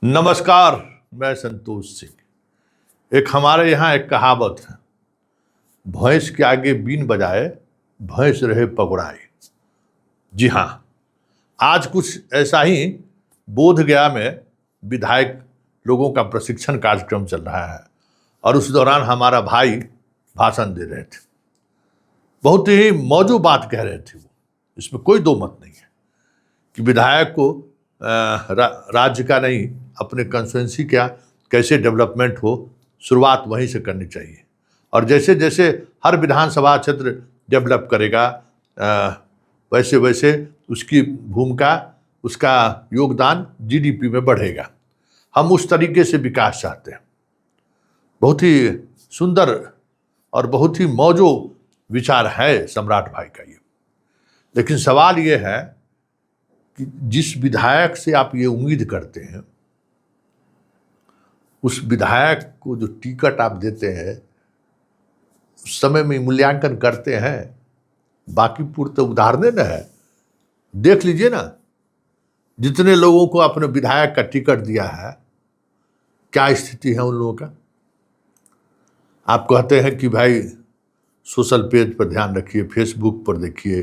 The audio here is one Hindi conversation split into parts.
नमस्कार, मैं संतोष सिंह। एक हमारे यहाँ एक कहावत है, भैंस के आगे बीन बजाए भैंस रहे पगुड़ाए। जी हाँ, आज कुछ ऐसा ही बोधगया में विधायक लोगों का प्रशिक्षण कार्यक्रम चल रहा है और उस दौरान हमारा भाई भाषण दे रहे थे। बहुत ही मौजूद बात कह रहे थे वो, इसमें कोई दो मत नहीं है कि विधायक को राज्य का नहीं, अपने कंस्टिट्यूएंसी का कैसे डेवलपमेंट हो, शुरुआत वहीं से करनी चाहिए। और जैसे जैसे हर विधानसभा क्षेत्र डेवलप करेगा वैसे वैसे उसकी भूमिका, उसका योगदान जीडीपी में बढ़ेगा। हम उस तरीके से विकास चाहते हैं। बहुत ही सुंदर और बहुत ही मौजूद विचार है सम्राट भाई का ये। लेकिन सवाल ये है कि जिस विधायक से आप ये उम्मीद करते हैं, उस विधायक को जो टिकट आप देते हैं उस समय में मूल्यांकन करते हैं। बाकी पूर्व तो उदाहरण न है, देख लीजिए ना, जितने लोगों को आपने विधायक का टिकट दिया है क्या स्थिति है उन लोगों का। आप कहते हैं कि भाई सोशल पेज पर ध्यान रखिए, फेसबुक पर देखिए,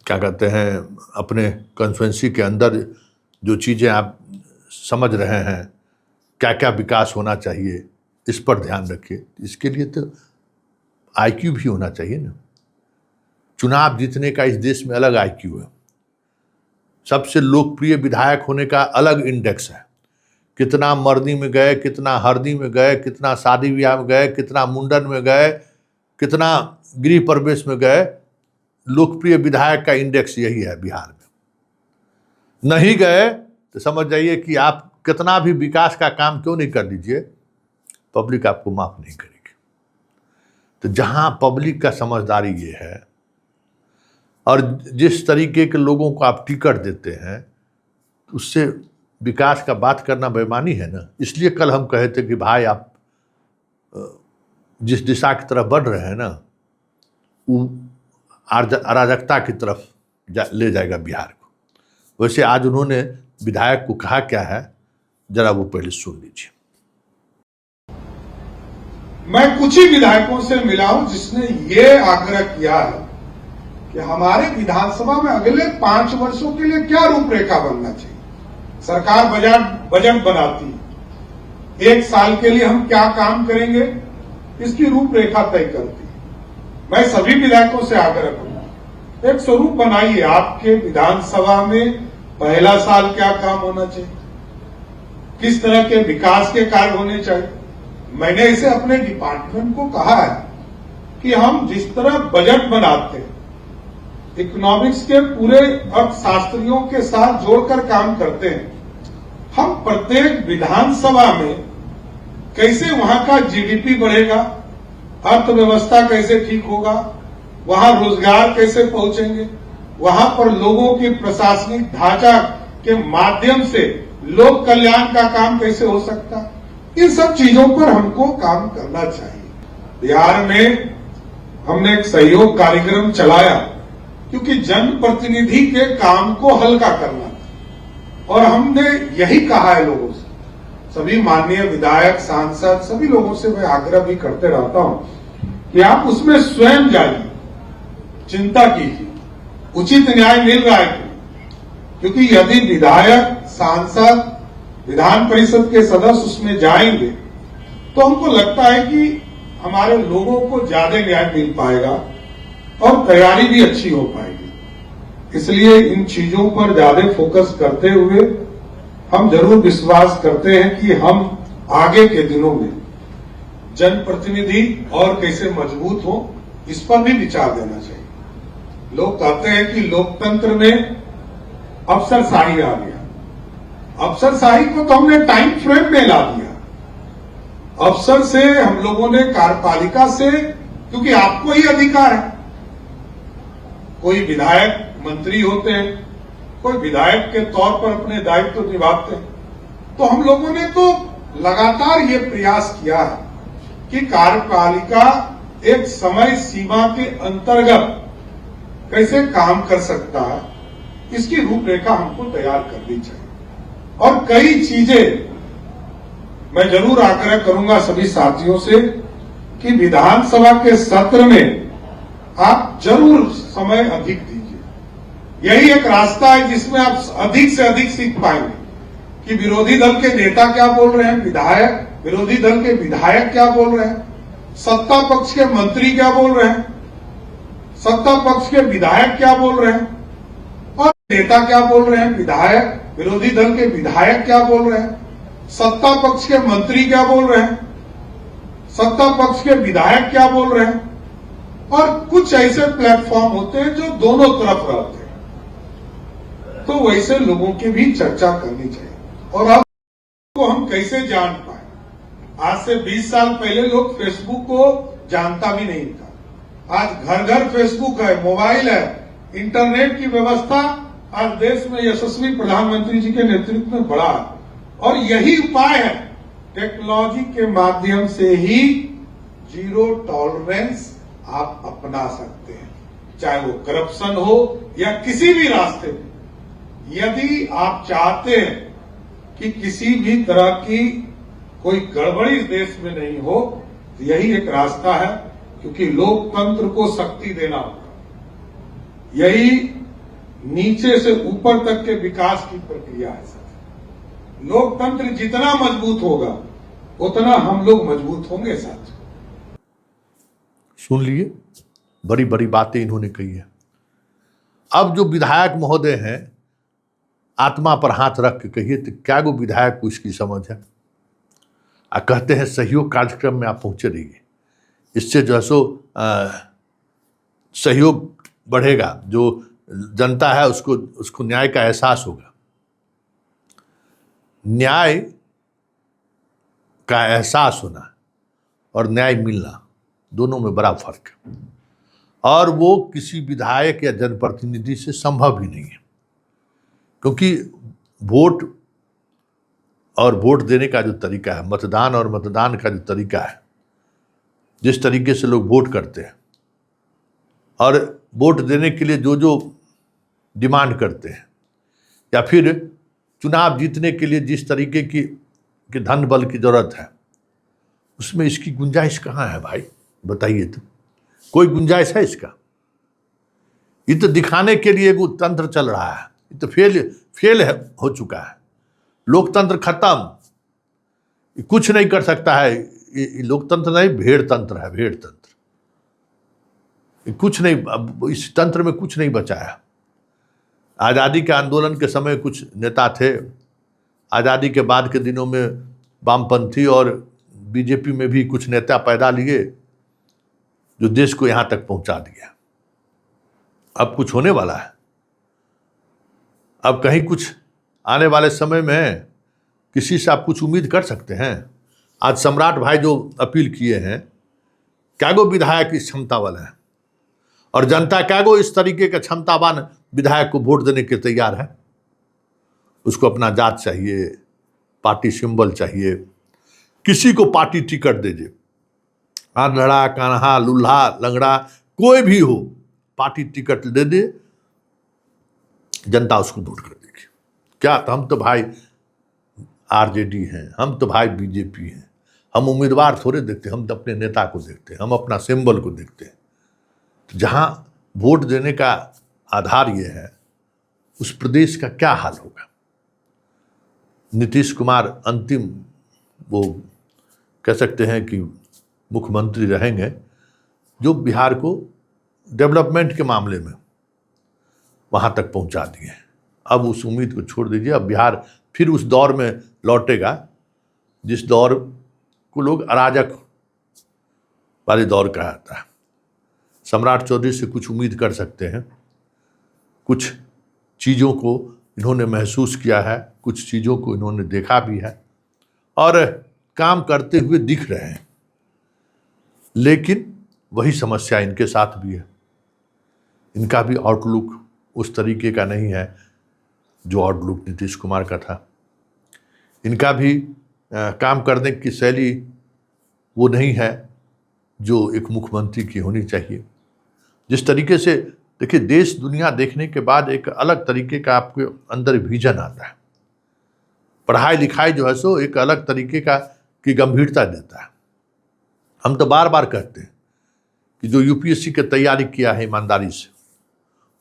क्या कहते हैं, अपने कॉन्स्टिट्यूएंसी के अंदर जो चीज़ें आप समझ रहे हैं, क्या क्या विकास होना चाहिए, इस पर ध्यान रखिए। इसके लिए तो आईक्यू भी होना चाहिए ना। चुनाव जीतने का इस देश में अलग आईक्यू है। सबसे लोकप्रिय विधायक होने का अलग इंडेक्स है। कितना मर्दी में गए, कितना हरदी में गए, कितना शादी ब्याह में गए, कितना मुंडन में गए, कितना गृह प्रवेश में गए, लोकप्रिय विधायक का इंडेक्स यही है बिहार में। नहीं गए तो समझ जाइए कि आप कितना भी विकास का काम क्यों नहीं कर दीजिए, पब्लिक आपको माफ नहीं करेगी। तो जहां पब्लिक का समझदारी ये है और जिस तरीके के लोगों को आप टिकट देते हैं, उससे विकास का बात करना बेईमानी है ना। इसलिए कल हम कहे थे कि भाई आप जिस दिशा की तरफ बढ़ रहे हैं ना, वो अराजकता की तरफ ले जाएगा बिहार को। वैसे आज उन्होंने विधायक को कहा क्या है, जरा वो पहले सुन लीजिए। मैं कुछ ही विधायकों से मिला हूं जिसने ये आग्रह किया है कि हमारे विधानसभा में अगले 5 वर्षों के लिए क्या रूपरेखा बनना चाहिए। सरकार बजट बनाती है, 1 साल के लिए हम क्या काम करेंगे इसकी रूपरेखा तय करती है। मैं सभी विधायकों से आग्रह करूंगा, एक स्वरूप बनाइए। आपके विधानसभा में पहला साल क्या काम होना चाहिए, किस तरह के विकास के कार्य होने चाहिए। मैंने इसे अपने डिपार्टमेंट को कहा है कि हम जिस तरह बजट बनाते हैं, इकोनॉमिक्स के पूरे अर्थशास्त्रियों के साथ जोड़कर काम करते हैं, हम प्रत्येक विधानसभा में कैसे वहां का जीडीपी बढ़ेगा, अर्थव्यवस्था कैसे ठीक होगा, वहां रोजगार कैसे पहुंचेंगे, वहां पर लोगों की प्रशासनिक ढांचा के माध्यम से लोक कल्याण का काम कैसे हो सकता, इन सब चीजों पर हमको काम करना चाहिए। बिहार में हमने एक सहयोग कार्यक्रम चलाया क्योंकि जनप्रतिनिधि के काम को हल्का करना था और हमने यही कहा है लोगों से, सभी माननीय विधायक, सांसद, सभी लोगों से मैं आग्रह भी करते रहता हूं कि आप उसमें स्वयं जाइए, चिंता कीजिए, उचित न्याय मिल रहा है। क्योंकि यदि विधायक, सांसद, विधान परिषद के सदस्य उसमें जाएंगे तो हमको लगता है कि हमारे लोगों को ज्यादा न्याय मिल पाएगा और तैयारी भी अच्छी हो पाएगी। इसलिए इन चीजों पर ज्यादा फोकस करते हुए हम जरूर विश्वास करते हैं कि हम आगे के दिनों में जनप्रतिनिधि और कैसे मजबूत हो, इस पर भी विचार देना चाहिए। लोग कहते हैं कि लोकतंत्र में अफसरशाही आ गया। अफसरशाही को तो हमने टाइम फ्रेम में ला दिया। अफसर से हम लोगों ने कार्यपालिका से, क्योंकि आपको ही अधिकार है, कोई विधायक मंत्री होते हैं, कोई विधायक के तौर पर अपने दायित्व तो निभाते हैं, तो हम लोगों ने तो लगातार ये प्रयास किया है कि कार्यपालिका एक समय सीमा के अंतर्गत कैसे काम कर सकता है, इसकी रूपरेखा हमको तैयार करनी चाहिए। और कई चीजें मैं जरूर आग्रह करूंगा सभी साथियों से कि विधानसभा के सत्र में आप जरूर समय अधिक दीजिए। यही एक रास्ता है जिसमें आप अधिक से अधिक सीख पाएंगे कि विरोधी दल के नेता क्या बोल रहे हैं, विरोधी दल के विधायक क्या बोल रहे हैं, सत्ता पक्ष के मंत्री क्या बोल रहे हैं, सत्ता पक्ष के विधायक क्या बोल रहे हैं और नेता क्या बोल रहे हैं, विरोधी दल के विधायक क्या बोल रहे हैं, सत्ता पक्ष के मंत्री क्या बोल रहे हैं, सत्ता पक्ष के विधायक क्या बोल रहे हैं। और कुछ ऐसे प्लेटफॉर्म होते हैं जो दोनों तरफ रहते हैं, तो वैसे लोगों की भी चर्चा करनी चाहिए। और अब को हम कैसे जान पाए, आज से 20 साल पहले लोग फेसबुक को जानता भी नहीं था। आज घर घर फेसबुक है, मोबाइल है, इंटरनेट की व्यवस्था आज देश में यशस्वी प्रधानमंत्री जी के नेतृत्व में बढ़ा है। और यही उपाय है, टेक्नोलॉजी के माध्यम से ही जीरो टॉलरेंस आप अपना सकते हैं, चाहे वो करप्शन हो या किसी भी रास्ते में। यदि आप चाहते हैं कि किसी भी तरह की कोई गड़बड़ी इस देश में नहीं हो, तो यही एक रास्ता है, क्योंकि लोकतंत्र को शक्ति देना होगा। यही नीचे से ऊपर तक के विकास की प्रक्रिया है। लोकतंत्र जितना मजबूत होगा उतना हम लोग मजबूत होंगे। साथ सुन लिए, बड़ी बड़ी बातें इन्होंने कही है। अब जो विधायक महोदय हैं, आत्मा पर हाथ रख के कहिए तो क्या गो विधायक को इसकी समझ है। कहते हैं सहयोग कार्यक्रम में आप पहुंचे रहिए, इससे जो है सो सहयोग बढ़ेगा, जो जनता है उसको न्याय का एहसास होगा। न्याय का एहसास होना और न्याय मिलना, दोनों में बड़ा फर्क है, और वो किसी विधायक या जनप्रतिनिधि से संभव ही नहीं है। क्योंकि वोट और वोट देने का जो तरीका है, मतदान और मतदान का जो तरीका है, जिस तरीके से लोग वोट करते हैं और वोट देने के लिए जो जो डिमांड करते हैं, या फिर चुनाव जीतने के लिए जिस तरीके की धन बल की जरूरत है, उसमें इसकी गुंजाइश कहाँ है भाई, बताइए तो। कोई गुंजाइश है इसका? ये तो दिखाने के लिए वो तंत्र चल रहा है, ये तो फेल हो चुका है। लोकतंत्र खत्म, कुछ नहीं कर सकता है। ये लोकतंत्र नहीं, भेड़ तंत्र है, भेड़ तंत्र। कुछ नहीं, अब इस तंत्र में कुछ नहीं बचा है। आज़ादी के आंदोलन के समय कुछ नेता थे, आज़ादी के बाद के दिनों में वामपंथी और बीजेपी में भी कुछ नेता पैदा लिए जो देश को यहाँ तक पहुँचा दिया। अब कुछ होने वाला है, अब कहीं कुछ आने वाले समय में किसी से आप कुछ उम्मीद कर सकते हैं? आज सम्राट भाई जो अपील किए हैं, क्या गो विधायक इस क्षमता वाला है, और जनता क्या गो इस तरीके का क्षमतावान विधायक को वोट देने के तैयार है? उसको अपना जात चाहिए, पार्टी सिंबल चाहिए, किसी को पार्टी टिकट दे दे, आंधड़ा कान्हा लुल्हा लंगड़ा कोई भी हो, पार्टी टिकट दे दे, जनता उसको वोट कर देगी। क्या तो हम तो भाई आरजेडी हैं, हम तो भाई बीजेपी हैं, हम उम्मीदवार थोड़े देखते, हम तो अपने नेता को देखते हैं, हम अपना सिंबल को देखते हैं। तो जहाँ वोट देने का आधार ये है, उस प्रदेश का क्या हाल होगा? नीतीश कुमार अंतिम वो कह सकते हैं कि मुख्यमंत्री रहेंगे जो बिहार को डेवलपमेंट के मामले में वहाँ तक पहुँचा दिए। अब उस उम्मीद को छोड़ दीजिए। अब बिहार फिर उस दौर में लौटेगा जिस दौर को लोग अराजक वाले दौर कहा जाता है। सम्राट चौधरी से कुछ उम्मीद कर सकते हैं, कुछ चीज़ों को इन्होंने महसूस किया है, कुछ चीज़ों को इन्होंने देखा भी है और काम करते हुए दिख रहे हैं। लेकिन वही समस्या इनके साथ भी है, इनका भी आउटलुक उस तरीके का नहीं है जो आउटलुक नीतीश कुमार का था। इनका भी काम करने की शैली वो नहीं है जो एक मुख्यमंत्री की होनी चाहिए। जिस तरीके से देखिए, देश दुनिया देखने के बाद एक अलग तरीके का आपके अंदर विजन आता है। पढ़ाई लिखाई जो है सो एक अलग तरीके की गंभीरता देता है। हम तो बार बार कहते हैं कि जो यूपीएससी की तैयारी किया है ईमानदारी से,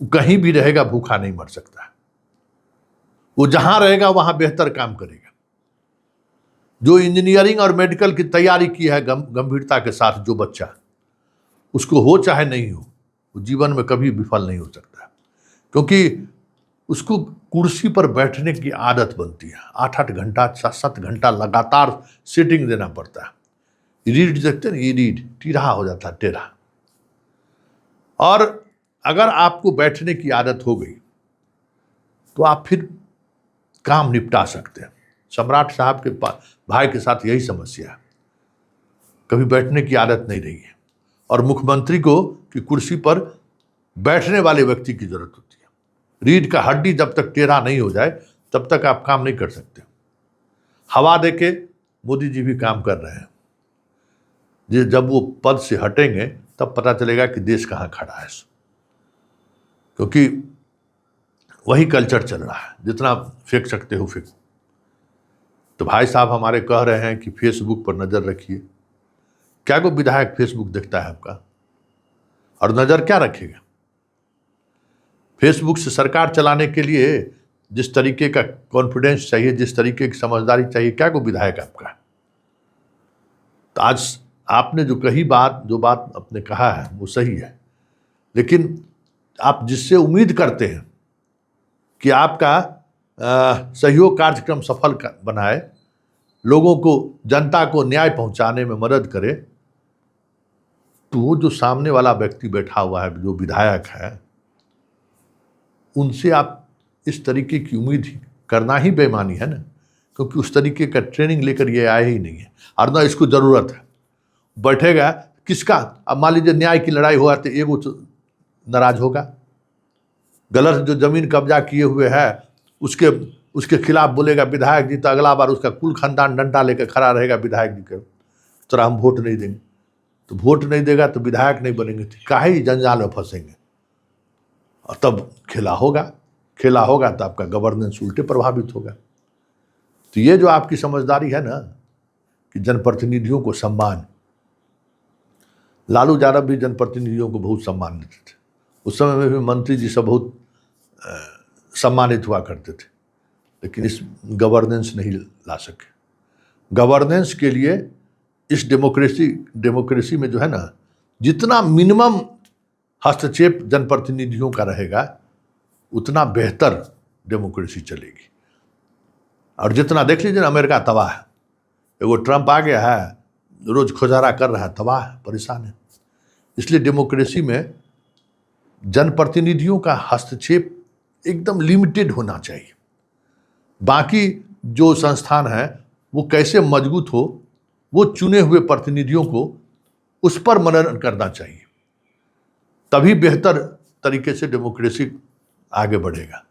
वो कहीं भी रहेगा भूखा नहीं मर सकता। वो जहां रहेगा वहां बेहतर काम करेगा। जो इंजीनियरिंग और मेडिकल की तैयारी की है गंभीरता के साथ जो बच्चा, उसको हो चाहे नहीं हो, वो जीवन में कभी विफल नहीं हो सकता, क्योंकि उसको कुर्सी पर बैठने की आदत बनती है। 8-8 घंटा 7-7 घंटा लगातार सीटिंग देना पड़ता है। रीढ़ देखते हैं, ये रीढ़ टीढ़ा हो जाता है, टेढ़ा। और अगर आपको बैठने की आदत हो गई तो आप फिर काम निपटा सकते हैं। सम्राट साहब के भाई के साथ यही समस्या है, कभी बैठने की आदत नहीं रही है। और मुख्यमंत्री को कि कुर्सी पर बैठने वाले व्यक्ति की जरूरत होती है। रीढ़ का हड्डी जब तक टेढ़ा नहीं हो जाए तब तक आप काम नहीं कर सकते। हवा देके मोदी जी भी काम कर रहे हैं। जब वो पद से हटेंगे तब पता चलेगा कि देश कहाँ खड़ा है, क्योंकि वही कल्चर चल रहा है। जितना फेंक सकते हो फेंको। तो भाई साहब हमारे कह रहे हैं कि फेसबुक पर नजर रखिए। क्या कोई विधायक फेसबुक देखता है आपका? और नजर क्या रखेगा? फेसबुक से सरकार चलाने के लिए जिस तरीके का कॉन्फिडेंस चाहिए, जिस तरीके की समझदारी चाहिए, क्या कोई विधायक आपका? तो आज आपने जो बात आपने कहा है वो सही है, लेकिन आप जिससे उम्मीद करते हैं कि आपका सहयोग कार्यक्रम सफल बनाए, लोगों को, जनता को न्याय पहुंचाने में मदद करे, तो वो जो सामने वाला व्यक्ति बैठा हुआ है, जो विधायक है, उनसे आप इस तरीके की उम्मीद करना ही बेईमानी है ना, क्योंकि उस तरीके का ट्रेनिंग लेकर ये आया ही नहीं है और ना इसको ज़रूरत है। बैठेगा किसका? अब मान लीजिए न्याय की लड़ाई हुआ तो एगो नाराज होगा। गलत जो जमीन कब्जा किए हुए है उसके खिलाफ बोलेगा विधायक जी, तो अगला बार उसका कुल खानदान डंडा लेकर खड़ा रहेगा विधायक जी के, तो हम वोट नहीं देंगे। तो वोट नहीं देगा तो विधायक नहीं बनेंगे, तो काहे जंजाल में फंसेंगे। और तब खेला होगा तो आपका गवर्नेंस उल्टे प्रभावित होगा। तो ये जो आपकी समझदारी है ना कि जनप्रतिनिधियों को सम्मान, लालू यादव भी जनप्रतिनिधियों को बहुत सम्मान देते थे। उस समय में भी मंत्री जी सब बहुत सम्मानित हुआ करते थे, लेकिन इस गवर्नेंस नहीं ला सके। गवर्नेंस के लिए इस डेमोक्रेसी में जो है ना, जितना मिनिमम हस्तक्षेप जनप्रतिनिधियों का रहेगा उतना बेहतर डेमोक्रेसी चलेगी। और जितना देख लीजिए ना, अमेरिका तबाह है, एगो ट्रंप आ गया है, रोज खोजारा कर रहा है, तबाह है, परेशान है। इसलिए डेमोक्रेसी में जनप्रतिनिधियों का हस्तक्षेप एकदम लिमिटेड होना चाहिए। बाकी जो संस्थान है वो कैसे मजबूत हो, वो चुने हुए प्रतिनिधियों को उस पर मनन करना चाहिए, तभी बेहतर तरीके से डेमोक्रेसी आगे बढ़ेगा।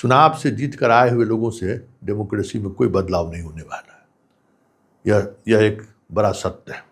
चुनाव से जीत कर आए हुए लोगों से डेमोक्रेसी में कोई बदलाव नहीं होने वाला है। यह एक बड़ा सत्य है।